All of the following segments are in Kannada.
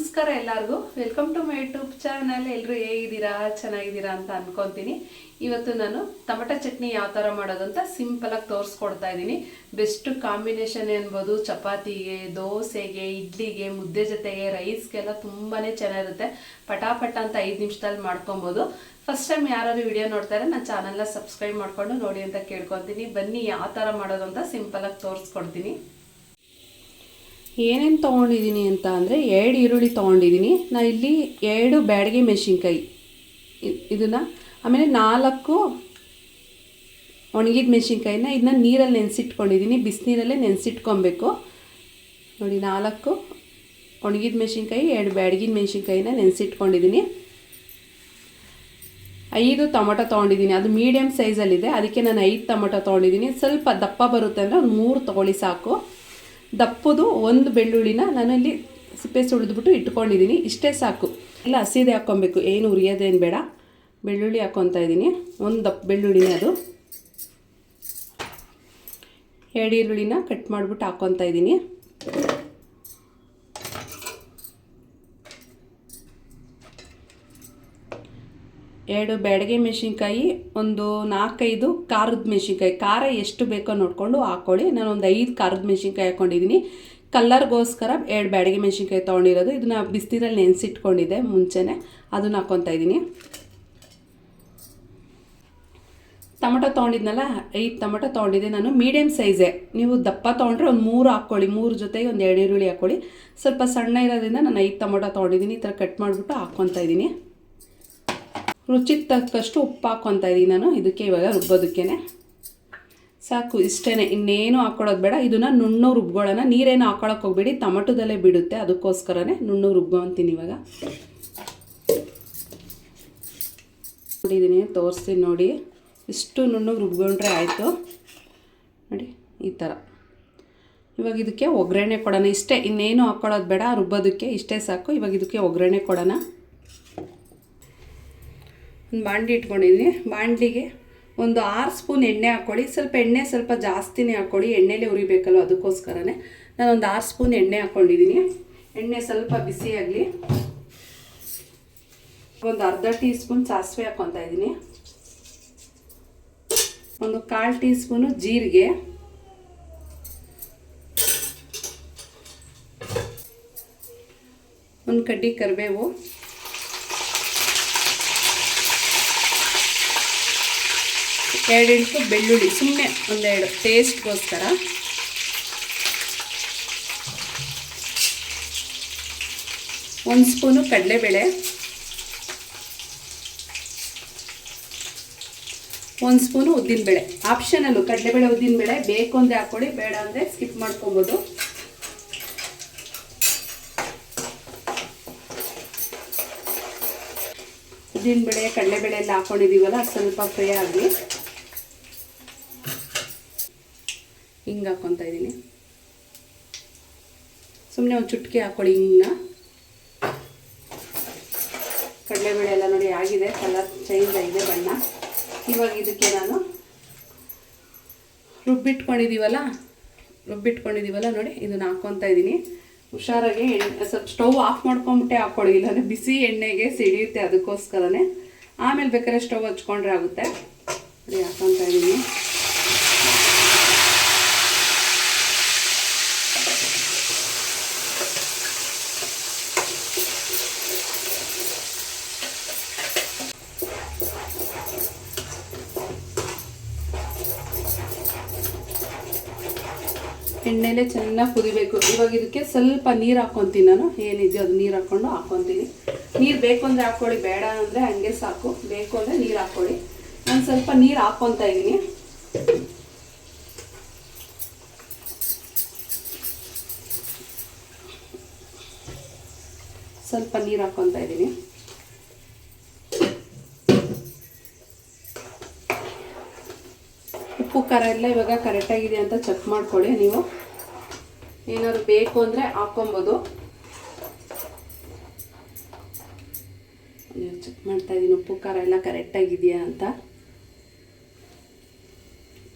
ನಮಸ್ಕಾರ ಎಲ್ಲರಿಗೂ. Welcome to my YouTube channel. ಎಲ್ಲರೂ ಹೇಗಿದ್ದೀರಾ? ಚೆನ್ನಾಗಿದ್ದೀರಾ ಅಂತ ಅನ್ಕೊತೀನಿ. ಇವತ್ತು ನಾನು ಟೊಮೆಟೊ ಚಟ್ನಿ ಯಾವ ಥರ ಮಾಡೋದು ಅಂತ ಸಿಂಪಲಾಗಿ ತೋರಿಸ್ಕೊಡ್ತಾ ಇದ್ದೀನಿ. ಬೆಸ್ಟ್ ಕಾಂಬಿನೇಷನ್ ಅನ್ಬೋದು. ಚಪಾತಿಗೆ, ದೋಸೆಗೆ, ಇಡ್ಲಿಗೆ, ಮುದ್ದೆ ಜೊತೆಗೆ, ರೈಸ್ಗೆಲ್ಲ ತುಂಬಾ ಚೆನ್ನಾಗಿರುತ್ತೆ. ಪಟಾಪಟ ಅಂತ 5 ನಿಮಿಷದಲ್ಲಿ ಮಾಡ್ಕೊಬೋದು. ಫಸ್ಟ್ ಟೈಮ್ ಯಾರು ವಿಡಿಯೋ ನೋಡ್ತಾರೆ ನನ್ನ ಚಾನಲ್ನ ಸಬ್ಸ್ಕ್ರೈಬ್ ಮಾಡ್ಕೊಂಡು ನೋಡಿ ಅಂತ ಕೇಳ್ಕೊತೀನಿ. ಬನ್ನಿ ಯಾವ ಥರ ಮಾಡೋದು ಅಂತ ಸಿಂಪಲಾಗಿ ತೋರಿಸ್ಕೊಡ್ತೀನಿ. ಏನೇನು ತೊಗೊಂಡಿದ್ದೀನಿ ಅಂತ ಅಂದರೆ 2 ಈರುಳ್ಳಿ ತೊಗೊಂಡಿದ್ದೀನಿ. ನಾನು ಇಲ್ಲಿ 2 ಬ್ಯಾಡಗಿ ಮೆಣಸಿನ್ಕಾಯಿ ಇದನ್ನು, ಆಮೇಲೆ 4 ಒಣಗಿದ ಮೆಣಸಿನ್ಕಾಯಿನ ಇದನ್ನ ನೀರಲ್ಲಿ ನೆನೆಸಿಟ್ಕೊಂಡಿದ್ದೀನಿ. ಬಿಸಿನೀರಲ್ಲೇ ನೆನೆಸಿಟ್ಕೊಬೇಕು ನೋಡಿ. 4 ಒಣಗಿದ ಮೆಣಸಿನ್ಕಾಯಿ, 2 ಬ್ಯಾಡಗಿನ ಮೆಣಸಿನ್ಕಾಯಿನ ನೆನೆಸಿಟ್ಕೊಂಡಿದ್ದೀನಿ. 5 ಟೊಮೊಟೊ ತೊಗೊಂಡಿದ್ದೀನಿ. ಅದು ಮೀಡಿಯಮ್ ಸೈಜಲ್ಲಿದೆ, ಅದಕ್ಕೆ ನಾನು 5 ಟೊಮೊಟೊ ತೊಗೊಂಡಿದ್ದೀನಿ. ಸ್ವಲ್ಪ ದಪ್ಪ ಬರುತ್ತೆ ಅಂದರೆ ಒಂದು 3 ತೊಗೊಳ್ಳಿ ಸಾಕು. ದಪ್ಪದು 1 ಬೆಳ್ಳುಳ್ಳಿನ ನಾನು ಇಲ್ಲಿ ಸಿಪ್ಪೆ ಸುಳಿದ್ಬಿಟ್ಟು ಇಟ್ಕೊಂಡಿದ್ದೀನಿ. ಇಷ್ಟೇ ಸಾಕು. ಎಲ್ಲ ಹಸಿದೆ ಹಾಕ್ಕೊಬೇಕು, ಏನು ಉರಿಯೋದೇನು ಬೇಡ. ಬೆಳ್ಳುಳ್ಳಿ ಹಾಕ್ಕೊತಾ ಇದ್ದೀನಿ. 1 ದಪ್ಪ ಬೆಳ್ಳುಳ್ಳಿನೇ ಅದು. 2 ಈರುಳ್ಳಿನ ಕಟ್ ಮಾಡಿಬಿಟ್ಟು ಹಾಕ್ಕೊತಾ ಇದ್ದೀನಿ. ಎರಡು ಬ್ಯಾಡಗಿ ಮೆಣಸಿನ್ಕಾಯಿ, ಒಂದು 4-5 ಖಾರದ ಮೆಣಸಿನ್ಕಾಯಿ. ಖಾರ ಎಷ್ಟು ಬೇಕೋ ನೋಡಿಕೊಂಡು ಹಾಕ್ಕೊಳ್ಳಿ. ನಾನು ಒಂದು 5 ಖಾರದ ಮೆಣಸಿನ್ಕಾಯಿ ಹಾಕ್ಕೊಂಡಿದ್ದೀನಿ. ಕಲ್ಲರ್ಗೋಸ್ಕರ 2 ಬ್ಯಾಡಗಿ ಮೆಣಸಿನ್ಕಾಯಿ ತೊಗೊಂಡಿರೋದು. ಇದನ್ನು ಬಿಸಿನೀರಲ್ಲಿ ನೆನೆಸಿಟ್ಕೊಂಡಿದ್ದೆ ಮುಂಚೆನೇ, ಅದನ್ನು ಹಾಕ್ಕೊತಾ ಇದ್ದೀನಿ. ಟೊಮೊಟೊ ತೊಗೊಂಡಿದ್ನಲ್ಲ, 5 ಟೊಮೊಟೊ ತೊಗೊಂಡಿದ್ದೆ ನಾನು. Medium size. ನೀವು ದಪ್ಪ ತೊಗೊಂಡ್ರೆ ಒಂದು 3 ಹಾಕ್ಕೊಳ್ಳಿ. 3 ಜೊತೆಗೆ ಒಂದು 2 ಈರುಳ್ಳಿ ಹಾಕ್ಕೊಳ್ಳಿ. ಸ್ವಲ್ಪ ಸಣ್ಣ ಇರೋದ್ರಿಂದ ನಾನು 5 ಟೊಮೊಟೊ ತೊಗೊಂಡಿದ್ದೀನಿ. ಈ ಥರ ಕಟ್ ಮಾಡಿಬಿಟ್ಟು ಹಾಕ್ಕೊತಾ ಇದ್ದೀನಿ. ರುಚಿಗೆ ತಕ್ಕಷ್ಟು ಉಪ್ಪು ಹಾಕ್ಕೊತಾ ಇದ್ದೀನಿ ನಾನು ಇದಕ್ಕೆ. ಇವಾಗ ರುಬ್ಬೋದಕ್ಕೇ ಸಾಕು, ಇಷ್ಟೇ. ಇನ್ನೇನು ಹಾಕ್ಕೊಳ್ಳೋದು ಬೇಡ. ಇದನ್ನು ನುಣ್ಣು ರುಬ್ಕೊಳ್ಳೋಣ. ನೀರೇನು ಹಾಕ್ಕೊಳಕ್ಕೆ ಹೋಗ್ಬೇಡಿ, ಟೊಮೊಟೊದಲ್ಲೇ ಬಿಡುತ್ತೆ. ಅದಕ್ಕೋಸ್ಕರನೇ ನುಣ್ಣು ರುಬ್ಕೊತೀನಿ. ಇವಾಗ ನೋಡಿದ್ದೀನಿ, ತೋರಿಸ್ತೀನಿ ನೋಡಿ. ಇಷ್ಟು ನುಣ್ಣು ರುಬ್ಕೊಂಡ್ರೆ ಆಯಿತು ನೋಡಿ, ಈ ಥರ. ಇವಾಗ ಇದಕ್ಕೆ ಒಗ್ಗರಣೆ ಕೊಡೋಣ. ಇಷ್ಟೇ, ಇನ್ನೇನು ಹಾಕ್ಕೊಳ್ಳೋದು ಬೇಡ. ರುಬ್ಬೋದಕ್ಕೆ ಇಷ್ಟೇ ಸಾಕು. ಇವಾಗ ಇದಕ್ಕೆ ಒಗ್ಗರಣೆ ಕೊಡೋಣ. ಒಂದು ಬಾಣಲಿ ಇಟ್ಕೊಂಡಿದ್ದೀನಿ. ಬಾಣಲಿಗೆ ಒಂದು 6 ಸ್ಪೂನ್ ಎಣ್ಣೆ ಹಾಕ್ಕೊಳ್ಳಿ. ಸ್ವಲ್ಪ ಎಣ್ಣೆ ಸ್ವಲ್ಪ ಜಾಸ್ತಿನೇ ಹಾಕ್ಕೊಳ್ಳಿ, ಎಣ್ಣೆಲೇ ಉರಿಬೇಕಲ್ಲ, ಅದಕ್ಕೋಸ್ಕರನೇ ನಾನೊಂದು 6 ಸ್ಪೂನ್ ಎಣ್ಣೆ ಹಾಕ್ಕೊಂಡಿದ್ದೀನಿ. ಎಣ್ಣೆ ಸ್ವಲ್ಪ ಬಿಸಿಯಾಗಲಿ. ಒಂದು ಅರ್ಧ ಟೀ ಸ್ಪೂನ್ ಸಾಸಿವೆ ಹಾಕ್ಕೊತಾ ಇದ್ದೀನಿ. ಒಂದು 1/4 ಟೀ ಸ್ಪೂನು ಜೀರಿಗೆ, ಒಂದು ಕಡ್ಡಿ ಕರಿಬೇವು, 2 ಇಂಚು ಬೆಳ್ಳುಳ್ಳಿ, ಸುಮ್ಮನೆ ಒಂದೆರಡು ಟೇಸ್ಟ್ಗೋಸ್ಕರ. ಒಂದು ಸ್ಪೂನು ಕಡಲೆಬೇಳೆ, 1 ಸ್ಪೂನು ಉದ್ದಿನಬೇಳೆ. ಆಪ್ಷನಲ್ಲು, ಕಡಲೆಬೇಳೆ ಉದ್ದಿನಬೇಳೆ ಬೇಕು ಅಂದರೆ ಹಾಕ್ಕೊಳ್ಳಿ, ಬೇಡ ಅಂದರೆ ಸ್ಕಿಪ್ ಮಾಡ್ಕೊಬೋದು. ಉದ್ದಿನಬೇಳೆ ಕಡಲೆಬೇಳೆ ಎಲ್ಲ ಹಾಕ್ಕೊಂಡಿದ್ದೀವಲ್ಲ, ಸ್ವಲ್ಪ ಫ್ರೈ ಆಗಲಿ. ಹಿಂಗೆ ಹಾಕ್ಕೊತಾ ಇದ್ದೀನಿ. ಸುಮ್ಮನೆ ಒಂದು ಚುಟ್ಕಿ ಹಾಕ್ಕೊಳ್ಳಿ ಹಿಂಗನ್ನ. ಕಡಲೆಬೇಳೆ ಎಲ್ಲ ನೋಡಿ ಆಗಿದೆ, ಕಲರ್ ಚೇಂಜ್ ಆಗಿದೆ ಬಣ್ಣ. ಇವಾಗ ಇದಕ್ಕೆ ನಾನು ರುಬ್ಬಿಟ್ಕೊಂಡಿದ್ದೀವಲ್ಲ ನೋಡಿ, ಇದನ್ನು ಹಾಕ್ಕೊತಾ ಇದ್ದೀನಿ. ಹುಷಾರಾಗಿ ಸ್ವಲ್ಪ ಸ್ಟವ್ ಆಫ್ ಮಾಡ್ಕೊಂಬಿಟ್ಟೆ ಹಾಕ್ಕೊಳ್ಳಿ, ಇಲ್ಲಾಂದರೆ ಬಿಸಿ ಎಣ್ಣೆಗೆ ಸಿಡಿಯುತ್ತೆ. ಅದಕ್ಕೋಸ್ಕರನೇ ಆಮೇಲೆ ಬೇಕಾದ್ರೆ ಸ್ಟವ್ ಹಚ್ಕೊಂಡ್ರೆ ಆಗುತ್ತೆ ನೋಡಿ. ಹಾಕ್ಕೊತಾ ಇದ್ದೀನಿ. ಎಣ್ಣೆಲೆ ಚೆನ್ನಾಗಿ ಕುದಿಬೇಕು. ಇವಾಗ ಇದಕ್ಕೆ ಸ್ವಲ್ಪ ನೀರು ಹಾಕ್ಕೊತೀನಿ ನಾನು. ಏನಿದೆಯೋ ಅದು ನೀರು ಹಾಕ್ಕೊತೀನಿ. ನೀರು ಬೇಕು ಅಂದರೆ ಹಾಕ್ಕೊಳ್ಳಿ, ಬೇಡ ಅಂದರೆ ಹಂಗೆ ಸಾಕು. ಬೇಕು ಅಂದರೆ ನೀರು ಹಾಕ್ಕೊಳ್ಳಿ. ನಾನು ಸ್ವಲ್ಪ ನೀರು ಹಾಕ್ಕೊತಾ ಇದ್ದೀನಿ. ಸ್ವಲ್ಪ ನೀರು ಹಾಕ್ಕೊತಾ ಇದ್ದೀನಿ. ಉಪ್ಪು ಖಾರ ಎಲ್ಲ ಇವಾಗ ಕರೆಕ್ಟಾಗಿದೆ ಅಂತ ಚೆಕ್ ಮಾಡ್ಕೊಳ್ಳಿ. ನೀವು ಏನಾದ್ರು ಬೇಕು ಅಂದರೆ ಹಾಕ್ಕೊಬೋದು. ಚೆಕ್ ಮಾಡ್ತಾ ಇದ್ದೀನಿ ಉಪ್ಪು ಖಾರ ಎಲ್ಲ ಕರೆಕ್ಟಾಗಿದೆಯಾ ಅಂತ.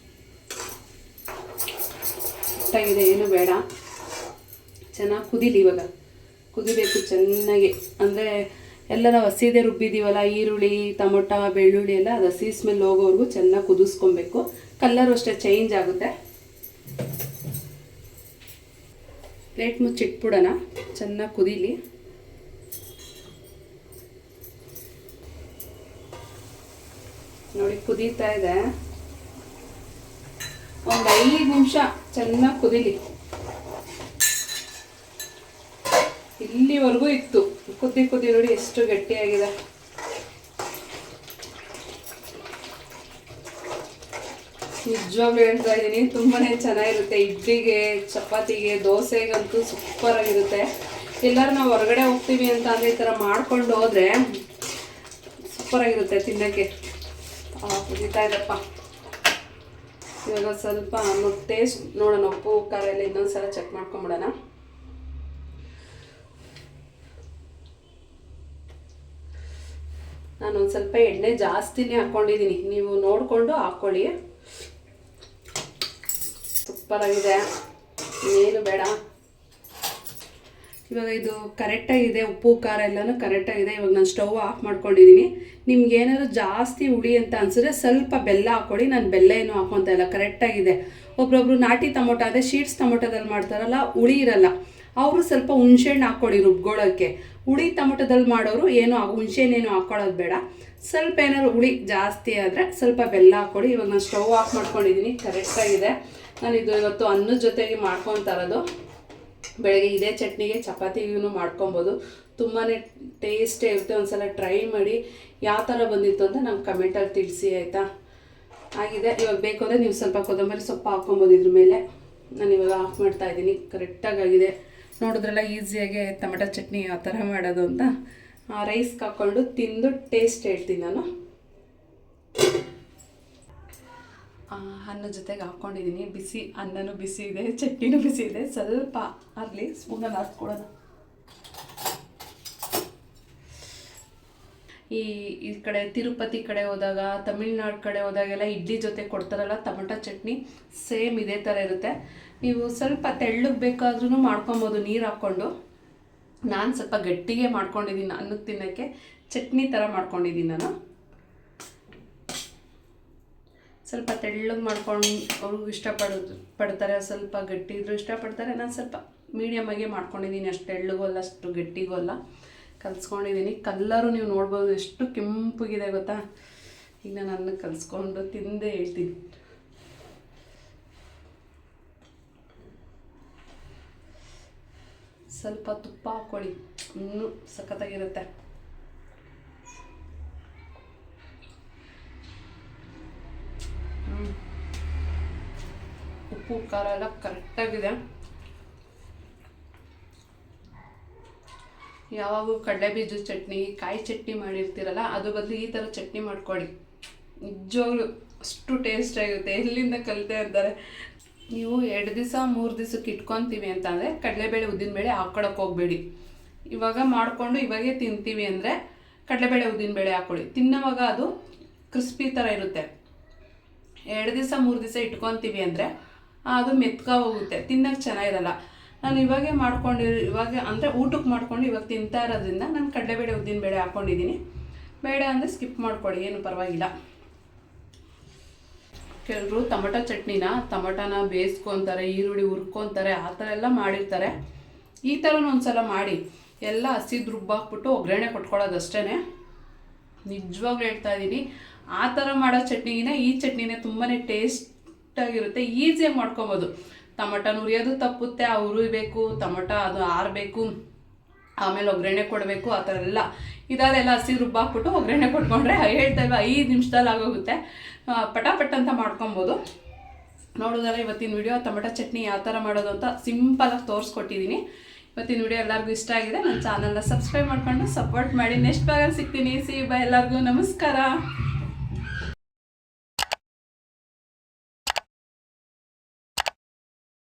ಕರೆಕ್ಟಾಗಿದೆ, ಏನು ಬೇಡ. ಚೆನ್ನಾಗಿ ಕುದೀಲಿ. ಇವಾಗ ಕುದಿಬೇಕು ಚೆನ್ನಾಗಿ. ಅಂದರೆ ಎಲ್ಲ ನಾವು ಹಸಿದೇ ರುಬ್ಬಿದ್ದೀವಲ್ಲ, ಈರುಳ್ಳಿ ಟೊಮೊಟೊ ಬೆಳ್ಳುಳ್ಳಿ ಎಲ್ಲ ಅದು ಹಸಿ ಸ್ಮೆಲ್ ಹೋಗೋವರೆಗೂ ಚೆನ್ನಾಗಿ ಕುದಿಸ್ಕೊಬೇಕು. ಕಲ್ಲರು ಅಷ್ಟೇ ಚೇಂಜ್ ಆಗುತ್ತೆ. ಪ್ಲೇಟ್ ಮುಚ್ಚಿಟ್ಬಿಡೋಣ, ಚೆನ್ನಾಗಿ ಕುದೀಲಿ. ನೋಡಿ ಕುದೀತಾ ಇದೆ. ಒಂದು 5 ನಿಮಿಷ ಚೆನ್ನಾಗಿ ಕುದೀಲಿ. ಇಲ್ಲಿವರೆಗೂ ಇತ್ತು. ಕುದಿ ನೋಡಿ ಎಷ್ಟು ಗಟ್ಟಿಯಾಗಿದೆ. ನಿಜವಾಗ್ಲೂ ಹೇಳ್ತಾ ಇದ್ದೀನಿ, ತುಂಬಾನೇ ಚೆನ್ನಾಗಿರುತ್ತೆ. ಇಡ್ಲಿಗೆ, ಚಪಾತಿಗೆ, ದೋಸೆಗಂತೂ ಸೂಪರ್ ಆಗಿರುತ್ತೆ. ಎಲ್ಲರೂ ನಾವು ಹೊರಗಡೆ ಹೋಗ್ತೀವಿ ಅಂತ ಅಂದರೆ ಈ ಥರ ಮಾಡ್ಕೊಂಡು ಹೋದರೆ ಸೂಪರ್ ಆಗಿರುತ್ತೆ ತಿನ್ನೋಕ್ಕೆ. ಕುದೀತಾ ಇದಪ್ಪ. ಇವಾಗ ಸ್ವಲ್ಪ ಟೇಸ್ಟ್ ನೋಡೋಣ, ಉಪ್ಪು ಖಾರ ಎಲ್ಲ ಇನ್ನೊಂದ್ಸಲ ಚೆಕ್ ಮಾಡ್ಕೊಂಬಿಡೋಣ. ನಾನು ಒಂದು ಸ್ವಲ್ಪ ಎಣ್ಣೆ ಜಾಸ್ತಿನೇ ಹಾಕ್ಕೊಂಡಿದ್ದೀನಿ, ನೀವು ನೋಡಿಕೊಂಡು ಹಾಕ್ಕೊಳ್ಳಿ. ಸೂಪರಾಗಿದೆ, ಏನು ಬೇಡ. ಇವಾಗ ಇದು ಕರೆಕ್ಟಾಗಿದೆ, ಉಪ್ಪು ಖಾರ ಎಲ್ಲನೂ ಕರೆಕ್ಟಾಗಿದೆ. ಇವಾಗ ನಾನು ಸ್ಟವ್ ಆಫ್ ಮಾಡ್ಕೊಂಡಿದ್ದೀನಿ. ನಿಮ್ಗೆ ಏನಾದ್ರು ಜಾಸ್ತಿ ಹುಳಿ ಅಂತ ಅನ್ಸಿದ್ರೆ ಸ್ವಲ್ಪ ಬೆಲ್ಲ ಹಾಕ್ಕೊಳ್ಳಿ. ನಾನು ಬೆಲ್ಲ ಏನೂ ಹಾಕ್ಕೊತ ಇಲ್ಲ, ಕರೆಕ್ಟಾಗಿದೆ. ಒಬ್ರೊಬ್ರು ನಾಟಿ ಟೊಮೊಟೊ ಅದೇ ಶೀಟ್ಸ್ ಟೊಮೊಟೊದಲ್ಲಿ ಮಾಡ್ತಾರಲ್ಲ, ಹುಳಿ ಇರಲ್ಲ, ಅವರು ಸ್ವಲ್ಪ ಹುಣ್ಸೆಹಣ್ಣು ಹಾಕ್ಕೊಳ್ಳಿ ರುಬ್ಕೊಳ್ಳೋಕ್ಕೆ. ಹುಳಿ ಟೊಮೊಟೊದಲ್ಲಿ ಮಾಡೋರು ಏನು ಹುಣ್ಸೆಹಣ್ಣೇನು ಹಾಕ್ಕೊಳ್ಳೋದು ಬೇಡ. ಸ್ವಲ್ಪ ಏನಾದ್ರು ಹುಳಿ ಜಾಸ್ತಿ ಆದರೆ ಸ್ವಲ್ಪ ಬೆಲ್ಲ ಹಾಕ್ಕೊಳ್ಳಿ. ಇವಾಗ ನಾನು ಸ್ಟವ್ ಆಫ್ ಮಾಡ್ಕೊಂಡಿದ್ದೀನಿ, ಕರೆಕ್ಟಾಗಿದೆ. ನಾನು ಇದು ಇವತ್ತು ಅನ್ನದ ಜೊತೆಗೆ ಮಾಡ್ಕೊತಾ ಇರೋದು. ಬೆಳಗ್ಗೆ ಇದೇ ಚಟ್ನಿಗೆ ಚಪಾತಿಗೂ ಮಾಡ್ಕೊಬೋದು. ತುಂಬಾ ಟೇಸ್ಟೇ ಇರುತ್ತೆ. ಒಂದ್ಸಲ ಟ್ರೈ ಮಾಡಿ ಯಾವ ಥರ ಬಂದಿತ್ತು ಅಂತ ನಂಗೆ ಕಮೆಂಟಲ್ಲಿ ತಿಳಿಸಿ, ಆಯಿತಾ? ಆಗಿದೆ. ಇವಾಗ ಬೇಕು ಅಂದರೆ ನೀವು ಸ್ವಲ್ಪ ಕೊತ್ತಂಬರಿ ಸೊಪ್ಪು ಹಾಕ್ಕೊಬೋದು ಇದ್ರ ಮೇಲೆ. ನಾನು ಇವಾಗ ಆಫ್ ಮಾಡ್ತಾಯಿದ್ದೀನಿ. ಕರೆಕ್ಟಾಗಿದೆ. ನೋಡಿದ್ರಲ್ಲ ಈಸಿಯಾಗಿ ಟೊಮೆಟೊ ಚಟ್ನಿ ಯಾವ ಥರ ಮಾಡೋದು ಅಂತ. ರೈಸ್ಗೆ ಹಾಕ್ಕೊಂಡು ತಿಂದು ಟೇಸ್ಟ್ ಹೇಳ್ತೀನಿ ನಾನು. ಅನ್ನ ಜೊತೆಗೆ ಹಾಕ್ಕೊಂಡಿದ್ದೀನಿ. ಬಿಸಿ ಅನ್ನನೂ ಬಿಸಿ ಇದೆ, ಚಟ್ನಿನೂ ಬಿಸಿ ಇದೆ. ಸ್ವಲ್ಪ ಆಗಲಿ ಸ್ಪೂನಲ್ಲಿ ಹಾಕ್ಕೊಳ್ಳೋಣ. ಈ ಕಡೆ ತಿರುಪತಿ ಕಡೆ ಹೋದಾಗ, ತಮಿಳ್ನಾಡು ಕಡೆ ಹೋದಾಗೆಲ್ಲ ಇಡ್ಲಿ ಜೊತೆ ಕೊಡ್ತಾರಲ್ಲ ಟೊಮೆಟೊ ಚಟ್ನಿ, ಸೇಮ್ ಇದೇ ಥರ ಇರುತ್ತೆ. ನೀವು ಸ್ವಲ್ಪ ತೆಳ್ಳಗೆ ಬೇಕಾದ್ರೂ ಮಾಡ್ಕೊಬೋದು ನೀರು ಹಾಕ್ಕೊಂಡು. ನಾನು ಸ್ವಲ್ಪ ಗಟ್ಟಿಗೆ ಮಾಡ್ಕೊಂಡಿದ್ದೀನಿ ಅನ್ನಕ್ಕೆ ತಿನ್ನೋಕ್ಕೆ. ಚಟ್ನಿ ಥರ ಮಾಡ್ಕೊಂಡಿದ್ದೀನಿ ನಾನು. ಸ್ವಲ್ಪ ತೆಳ್ಳಗೆ ಮಾಡ್ಕೊಂಡು ಅವ್ರಿಗೂ ಪಡ್ತಾರೆ, ಸ್ವಲ್ಪ ಗಟ್ಟಿ ಇದ್ರೂ ಇಷ್ಟಪಡ್ತಾರೆ. ನಾನು ಸ್ವಲ್ಪ ಮೀಡಿಯಮಾಗೆ ಮಾಡ್ಕೊಂಡಿದ್ದೀನಿ, ಅಷ್ಟು ತೆಳ್ಳಗೂ ಅಲ್ಲ ಅಷ್ಟು ಗಟ್ಟಿಗೂ ಅಲ್ಲ, ಕಲಿಸ್ಕೊಂಡಿದ್ದೀನಿ. ಕಲ್ಲರು ನೀವು ನೋಡ್ಬೋದು ಎಷ್ಟು ಕೆಂಪಗಿದೆ ಗೊತ್ತಾ. ಈಗ ನಾನು ಅನ್ನ ಕಲಿಸ್ಕೊಂಡು ತಿಂದೇ ಹೇಳ್ತೀನಿ. ಸ್ವಲ್ಪ ತುಪ್ಪ ಹಾಕ್ಕೊಳ್ಳಿ, ಇನ್ನೂ ಸಖತ್ತಾಗಿರುತ್ತೆ. ಉಪ್ಪು ಖಾರ ಎಲ್ಲ ಕರೆಕ್ಟಾಗಿದೆ. ಯಾವಾಗೂ ಕಡಲೆ ಬೀಜದ ಚಟ್ನಿ, ಕಾಯಿ ಚಟ್ನಿ ಮಾಡಿರ್ತೀರಲ್ಲ, ಅದು ಬದಲು ಈ ಥರ ಚಟ್ನಿ ಮಾಡ್ಕೊಳ್ಳಿ. ನಿಜವಾಗ್ಲೂ ಅಷ್ಟು ಟೇಸ್ಟ್ ಆಗಿರುತ್ತೆ. ಎಲ್ಲಿಂದ ಕಲಿತೆ ಅಂತಾರೆ. ನೀವು 2 ದಿವಸ 3 ದಿವಸಕ್ಕೆ ಇಟ್ಕೊತೀವಿ ಅಂತ ಅಂದರೆ ಕಡಲೆಬೇಳೆ ಉದ್ದಿನಬೇಳೆ ಹಾಕ್ಕೊಳಕ್ಕೆ ಹೋಗಬೇಡಿ. ಇವಾಗ ಮಾಡಿಕೊಂಡು ಇವಾಗೇ ತಿಂತೀವಿ ಅಂದರೆ ಕಡಲೆಬೇಳೆ ಉದ್ದಿನಬೇಳೆ ಹಾಕ್ಕೊಳ್ಳಿ. ತಿನ್ನೋವಾಗ ಅದು ಕ್ರಿಸ್ಪಿ ಥರ ಇರುತ್ತೆ. 2 ದಿವಸ 3 ದಿವಸ ಇಟ್ಕೊತೀವಿ ಅಂದರೆ ಅದು ಮೆತ್ಕ ಹೋಗುತ್ತೆ, ತಿನ್ನೋಕ್ಕೆ ಚೆನ್ನಾಗಿರಲ್ಲ. ನಾನು ಇವಾಗೇ ಇವಾಗ ಅಂದರೆ ಊಟಕ್ಕೆ ಮಾಡ್ಕೊಂಡು ಇವಾಗ ತಿಂತಾ ಇರೋದ್ರಿಂದ ನಾನು ಕಡಲೆಬೇಳೆ ಉದ್ದಿನಬೇಳೆ ಹಾಕ್ಕೊಂಡಿದ್ದೀನಿ. ಬೇಡ ಅಂದರೆ ಸ್ಕಿಪ್ ಮಾಡ್ಕೊಳ್ಳಿ, ಏನು ಪರವಾಗಿಲ್ಲ. ಕೆಲವರು ಟೊಮೊಟೊನ ಬೇಯಿಸ್ಕೊತಾರೆ, ಈರುಳ್ಳಿ ಹುರ್ಕೊತಾರೆ, ಆ ಥರ ಎಲ್ಲ ಮಾಡಿರ್ತಾರೆ. ಈ ಥರನೂ ಒಂದ್ಸಲ ಮಾಡಿ ಎಲ್ಲ ಹಸಿದು ರುಬ್ಬಾಕ್ಬಿಟ್ಟು ಒಗ್ಗರಣೆ ಕೊಟ್ಕೊಳ್ಳೋದು ಅಷ್ಟೇ. ನಿಜವಾಗ್ಲೂ ಹೇಳ್ತಾ ಇದ್ದೀನಿ, ಆ ಥರ ಮಾಡೋ ಚಟ್ನಿಗಿನ ಈ ಚಟ್ನಿನೇ ತುಂಬಾ ಟೇಸ್ಟಾಗಿರುತ್ತೆ. ಈಸಿಯಾಗಿ ಮಾಡ್ಕೊಬೋದು. ಟೊಮೊಟೊ ಹುರಿಯೋದು ತಪ್ಪುತ್ತೆ, ಹುರಿಬೇಕು, ಟೊಮೊಟೊ ಅದು ಆರಬೇಕು, ಆಮೇಲೆ ಒಗ್ಗರಣೆ ಕೊಡಬೇಕು, ಆ ಥರ ಎಲ್ಲ ಇದಾದೆಲ್ಲ ಹಸಿ ರುಬ್ಬಾಕ್ಬಿಟ್ಟು ಒಗ್ಗರಣೆ ಕೊಟ್ಕೊಂಡ್ರೆ ಹೇಳ್ತಾ ಇಲ್ವ 5 ನಿಮಿಷದಲ್ಲಿ ಆಗೋಗುತ್ತೆ. ಪಟಾಪಟ್ ಅಂತ ಮಾಡ್ಕೊಬೋದು. ನೋಡೋದಲ್ಲ ಇವತ್ತಿನ ವಿಡಿಯೋ ಟೊಮೊಟೊ ಚಟ್ನಿ ಯಾವ ಥರ ಮಾಡೋದು ಅಂತ ಸಿಂಪಲಾಗಿ ತೋರಿಸ್ಕೊಟ್ಟಿದ್ದೀನಿ. ಇವತ್ತಿನ ವಿಡಿಯೋ ಎಲ್ಲರಿಗೂ ಇಷ್ಟ ಆಗಿದೆ. ನನ್ನ ಚಾನಲ್ನ ಸಬ್ಸ್ಕ್ರೈಬ್ ಮಾಡ್ಕೊಂಡು ಸಪೋರ್ಟ್ ಮಾಡಿ. ನೆಕ್ಸ್ಟ್ ಭಾಗ ಸಿಗ್ತೀನಿ. ಸಿ ಬೈ, ಎಲ್ಲರಿಗೂ ನಮಸ್ಕಾರ.